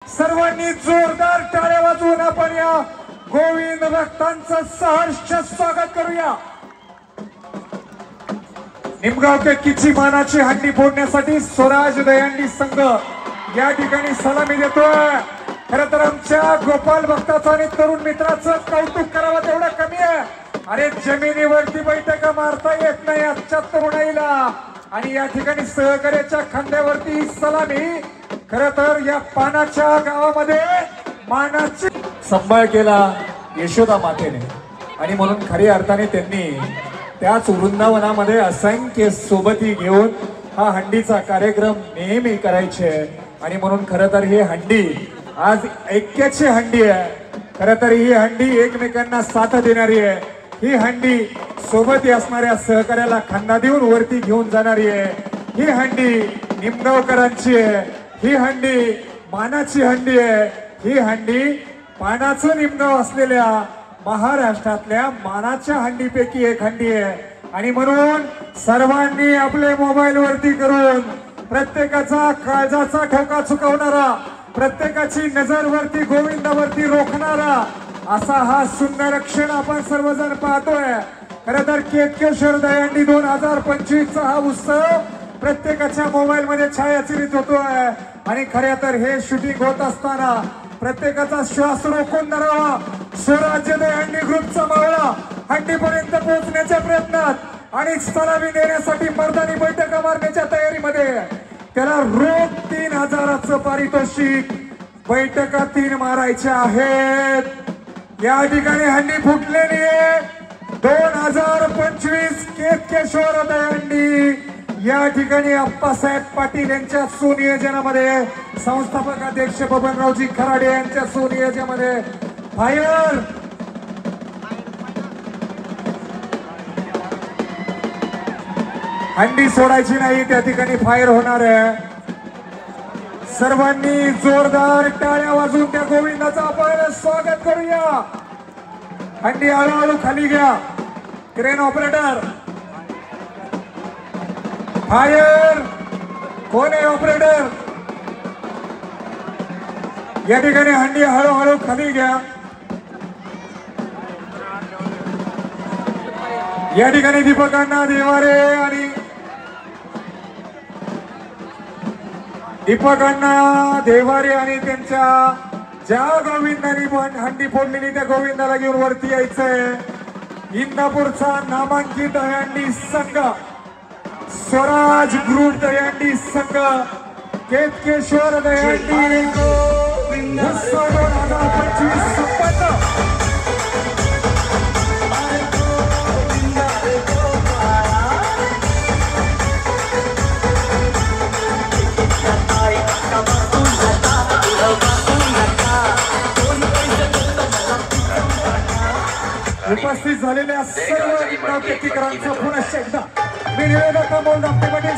सर्वांनी जोरदार टाळ्या वाजवून आपण या गोविंद भक्तांचं सहर्ष स्वागत करूया। निमगाव केकीची मानाची हंडी फोडण्यासाठी स्वराज दहीहंडी संघ या ठिकाणी सलामी देतोय। खरं तर आमच्या गोपाल भक्ताचं आणि तरुण मित्राचं कौतुक करावं तेवढं कमी आहे। अरे जमिनीवरती बैठका मारता येत नाही आजच्या तरुणाईला, आणि या ठिकाणी सहकार्याच्या खांद्यावरती सलामी। खरं तर या पानाच्या गावामध्ये मानाची सांभाळ केला यशोदा मातेने, आणि म्हणून खऱ्या अर्थाने त्यांनी त्याच वृंदावनामध्ये असंख्य सोबती घेऊन हा हंडीचा कार्यक्रम नेहमी करायचे। आणि म्हणून खरं तर ही हंडी आज ऐक्याची हंडी आहे। खरं तर ही हंडी एकमेकांना साथ देणारी आहे। ही हंडी सोबती असणाऱ्या सहकार्याला खांदा देऊन वरती घेऊन जाणारी आहे। ही हंडी निमगावकरांची आहे। ही हंडी मानाची हंडी आहे। ही हंडी पानाचं निमगाव असलेल्या महाराष्ट्रातल्या मानाच्या हंडीपैकी एक हंडी आहे। आणि म्हणून सर्वांनी आपले मोबाईल वरती करून प्रत्येकाचा काळजाचा ठोका चुकवणारा, प्रत्येकाची नजर वरती गोविंदावरती रोखणारा असा हा सुंदर क्षण आपण सर्वजण पाहतोय। खरं तर केकेश्वर दहीहंडी 2025 चा हा उत्सव प्रत्येकाच्या मोबाईल मध्ये छायाचित्रित होतोय। आणि खरं तर हे शूटिंग होत असताना प्रत्येकाचा श्वास रोखून धरावा। स्वराज्य दहीहंडी ग्रुपचा मावळा हंडीपर्यंत पोहोचण्याच्या प्रयत्नात आणि सलामी देण्यासाठी मर्दानी बैठका मारण्याच्या तयारीमध्ये। त्याला रोख 3000चं पारितोषिक, बैठका 3 मारायच्या आहेत। या ठिकाणी हंडी फुटलेली आहे 2025 केकेश्वर दहीहंडी। या ठिकाणी अप्पासाहेब पाटील यांच्या सुनियोजनामध्ये, संस्थापक अध्यक्ष बबनरावजी खराडे यांच्या सुनियोजनामध्ये फायर हंडी सोडायची नाही, त्या ठिकाणी फायर होणार आहे। सर्वांनी जोरदार टाळ्या वाजवून त्या गोविंदाचं आपण स्वागत करूया। हंडी हळूहळू खाली घ्या। क्रेन ऑपरेटर फायर कोण आहे? ऑपरेटर या ठिकाणी हंडी हळूहळू खाली घ्या। या ठिकाणी दीपकांना देवारे आणि त्यांच्या ज्या गोविंदानी हंडी फोडलेली त्या गोविंदाला घेऊन वरती यायचंय। इंदापूरचा नामांकित दहीहंडी संघ स्वराज ग्रुप दहीहंडी संघ केकेश्वर दहीहंडी 2025 संपन्न। उपस्थित झालेल्या सर्व केकीकरांचं पुन्हा एकदा मी निवेदक अमोल दाप्ते पाटील